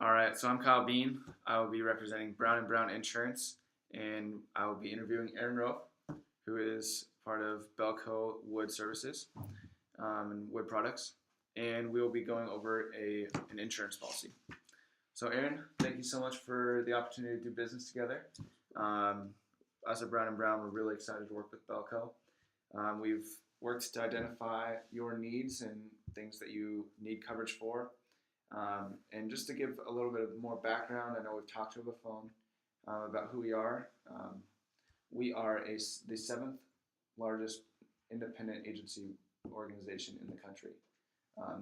All right, so I'm Kyle Bean. I will be representing Brown and Brown Insurance, and I will be interviewing Aaron Rowe, who is part of Belco Wood Services and Wood Products, and we will be going over an insurance policy. So, Aaron, thank you so much for the opportunity to do business together. Um, us at Brown and Brown, we're really excited to work with Belco. We've worked to identify your needs and things that you need coverage for. And just to give a little bit of more background, I know we've talked over the phone about who we are. We are the seventh largest independent agency organization in the country.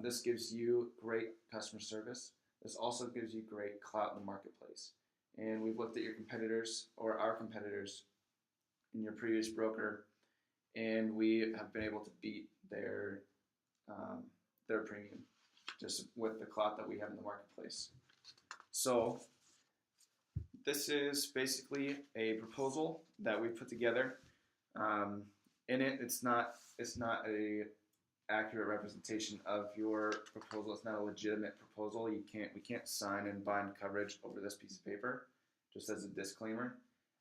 This gives you great customer service. This also gives you great clout in the marketplace. And we've looked at your competitors or our competitors in your previous broker, and we have been able to beat their premium just with the clout that we have in the marketplace. So this is basically a proposal that we put together. In it, it's not a accurate representation of your proposal. It's not a legitimate proposal. We can't sign and bind coverage over this piece of paper, just as a disclaimer.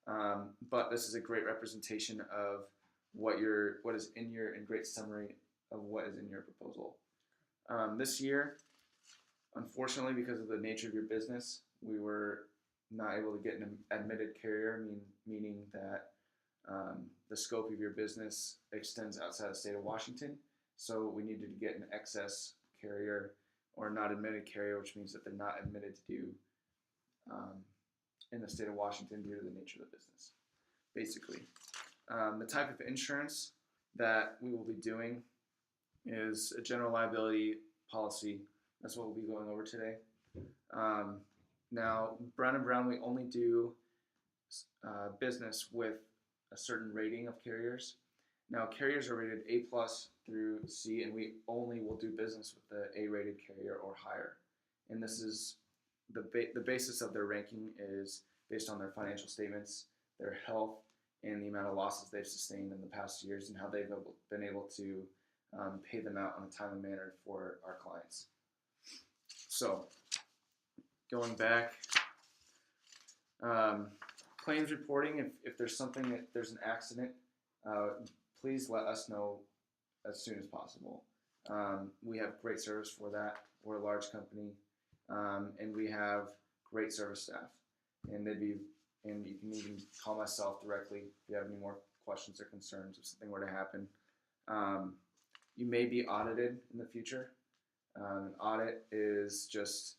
But this is a great representation of what is in your, and great summary of what is in your proposal. This year, unfortunately, because of the nature of your business, we were not able to get an admitted carrier, meaning that the scope of your business extends outside the state of Washington. So we needed to get an excess carrier or not admitted carrier, which means that they're not admitted to do in the state of Washington due to the nature of the business. Basically, the type of insurance that we will be doing is a general liability policy. That's what we'll be going over today. Now, Brown and Brown, we only do business with a certain rating of carriers. Now, carriers are rated A+ through C, and we only will do business with the A-rated carrier or higher. And this is the basis of their ranking is based on their financial statements, their health, and the amount of losses they've sustained in the past years, and how they've been able to pay them out on a timely manner for our clients. So, going back, claims reporting. If there's there's an accident, please let us know as soon as possible. We have great service for that. We're a large company, and we have great service staff. And you can even call myself directly if you have any more questions or concerns if something were to happen. You may be audited in the future. An audit is just,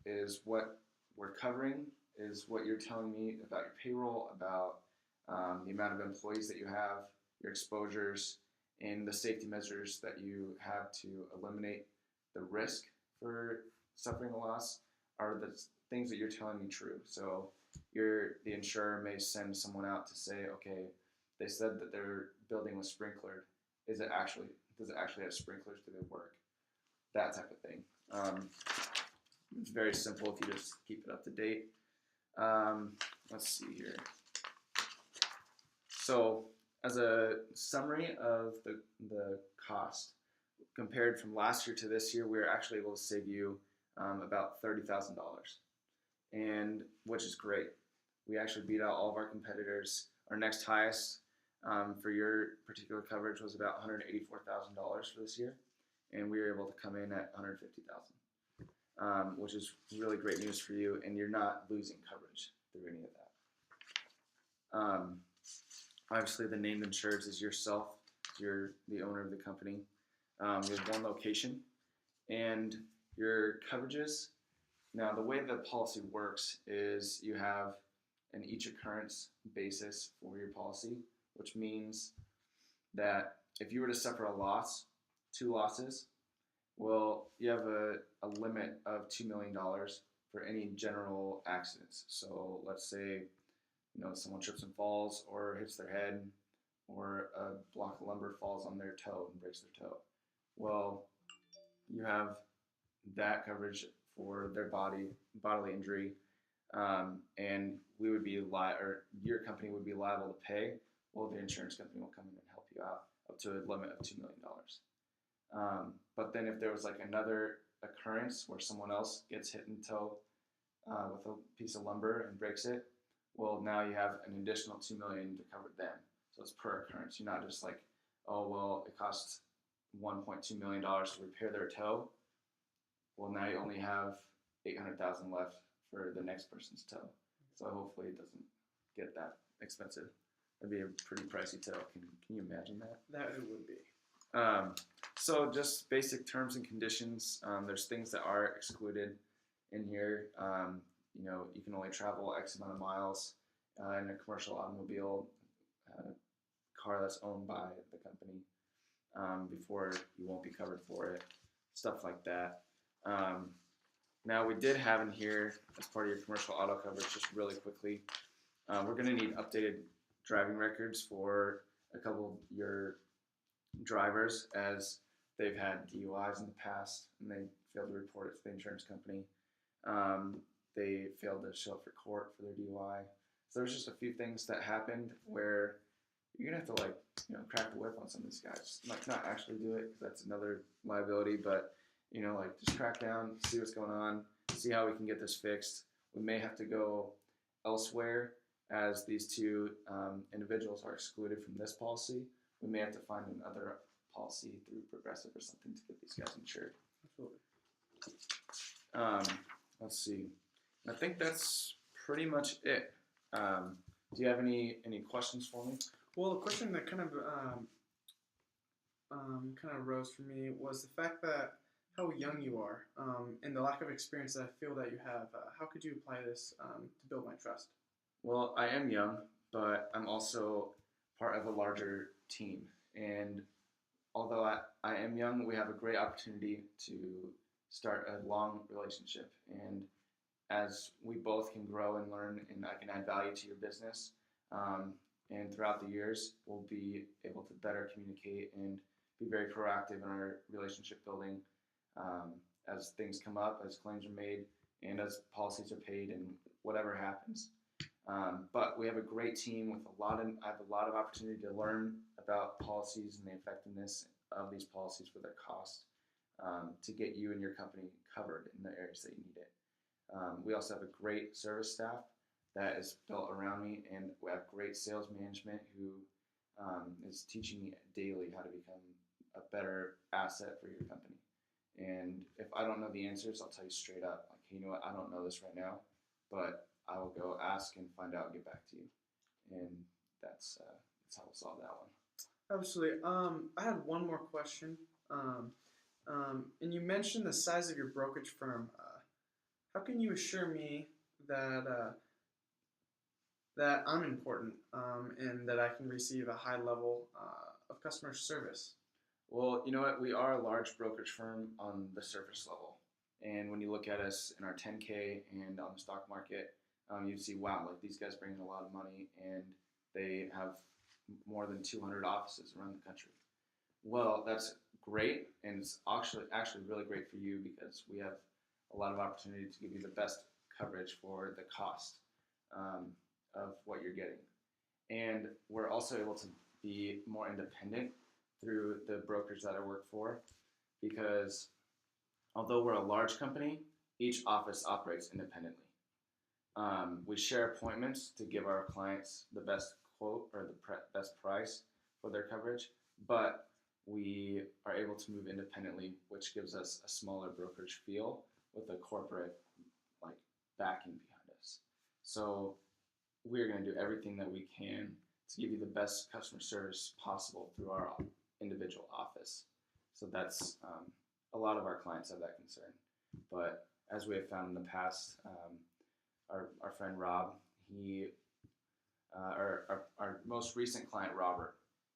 is what we're covering, is what you're telling me about your payroll, about the amount of employees that you have, your exposures, and the safety measures that you have to eliminate the risk for suffering a loss are the things that you're telling me true. So the insurer may send someone out to say, okay, they said that their building was sprinklered. Does it actually have sprinklers? Do they work? That type of thing. It's very simple if you just keep it up to date. Let's see here. So as a summary of the cost, compared from last year to this year, we're actually able to save you about $30,000, and which is great. We actually beat out all of our competitors. Our next highest for your particular coverage was about $184,000 for this year, and we were able to come in at $150,000, which is really great news for you, and you're not losing coverage through any of that. Obviously, the named insured is yourself. You're the owner of the company. You have one location, and your coverages. Now, the way the policy works is you have an each occurrence basis for your policy, which means that if you were to suffer a loss, 2 losses, well, you have a limit of $2 million for any general accidents. So let's say, someone trips and falls or hits their head, or a block of lumber falls on their toe and breaks their toe. Well, you have that coverage for their bodily injury, and we would be your company would be liable to pay. Well, the insurance company will come in and help you out up to a limit of $2 million. But then if there was like another occurrence where someone else gets hit in the toe with a piece of lumber and breaks it, well, now you have an additional $2 million to cover them. So it's per occurrence. You're not just like, oh well, it costs $1.2 million to repair their toe. Well, now you only have $800,000 left for the next person's toe. So hopefully it doesn't get that expensive. That'd be a pretty pricey toe. Can you imagine that? That it would be. So just basic terms and conditions. There's things that are excluded in here. You can only travel X amount of miles in a commercial automobile car that's owned by the company before you won't be covered for it. Stuff like that. Now we did have in here as part of your commercial auto coverage, just really quickly, we're going to need updated driving records for a couple of your drivers as they've had DUIs in the past and they failed to report it to the insurance company. They failed to show up for court for their DUI. So there's just a few things that happened where you're gonna have to crack the whip on some of these guys. Like not actually do it because that's another liability, but just crack down, see what's going on, see how we can get this fixed. We may have to go elsewhere as these two individuals are excluded from this policy. We may have to find another policy through Progressive or something to get these guys insured. Absolutely. Let's see. I think that's pretty much it. Do you have any questions for me? Well, a question that kind of rose for me was the fact that how young you are and the lack of experience that I feel that you have. How could you apply this to build my trust? Well, I am young, but I'm also part of a larger team. And although I am young, we have a great opportunity to start a long relationship. And as we both can grow and learn and I can add value to your business, and throughout the years, we'll be able to better communicate and be very proactive in our relationship building as things come up, as claims are made, and as policies are paid and whatever happens. But we have a great team with I have a lot of opportunity to learn about policies and the effectiveness of these policies for their cost to get you and your company covered in the areas that you need it. We also have a great service staff that is built around me, and we have great sales management who is teaching me daily how to become a better asset for your company. And if I don't know the answers, I'll tell you straight up, like, hey, you know what, I don't know this right now, but I will go ask and find out and get back to you. And that's how we'll solve that one. Absolutely. I had one more question. And you mentioned the size of your brokerage firm. How can you assure me that that I'm important and that I can receive a high level of customer service? Well, you know what? We are a large brokerage firm on the surface level. And when you look at us in our 10K and on the stock market, you'd see, wow, like these guys bring in a lot of money and they have more than 200 offices around the country. Well, that's great, and it's actually really great for you because we have a lot of opportunity to give you the best coverage for the cost of what you're getting. And we're also able to be more independent through the brokers that I work for because although we're a large company, each office operates independently. We share appointments to give our clients the best quote or the best price for their coverage, but we are able to move independently, which gives us a smaller brokerage feel with a corporate backing behind us. So we're going to do everything that we can to give you the best customer service possible through our individual office. So that's a lot of our clients have that concern. But as we have found in the past, our friend Rob, our most recent client, Robert,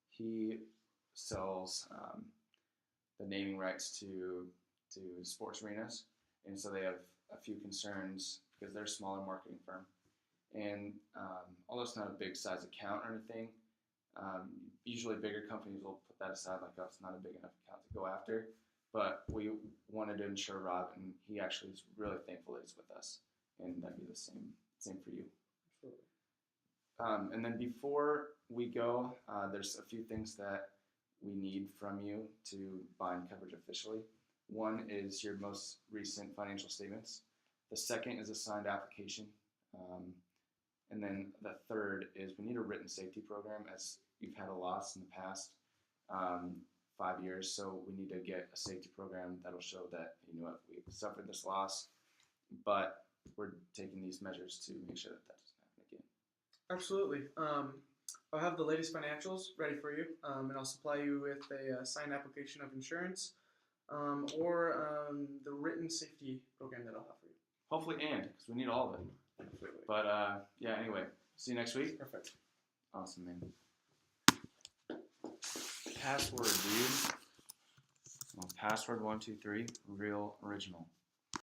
he sells the naming rights to sports arenas. And so they have a few concerns because they're a smaller marketing firm. And although it's not a big size account or anything, usually bigger companies will put that aside like, oh, it's not a big enough account to go after. But we wanted to insure Rob, and he actually is really thankful that he's with us. And that'd be the same for you. Absolutely. And then before we go, there's a few things that we need from you to bind coverage officially. One is your most recent financial statements. The second is a signed application. And then the third is we need a written safety program, as you've had a loss in the past 5 years. So we need to get a safety program that'll show that, you know what, we've suffered this loss, but we're taking these measures to make sure that that doesn't happen again. Absolutely. I'll have the latest financials ready for you, and I'll supply you with a signed application of insurance or the written safety program that I'll have for you. Hopefully, because we need all of it. Absolutely. But yeah, anyway, see you next week. Perfect. Awesome, man. Password, dude. Well, password 123, real original.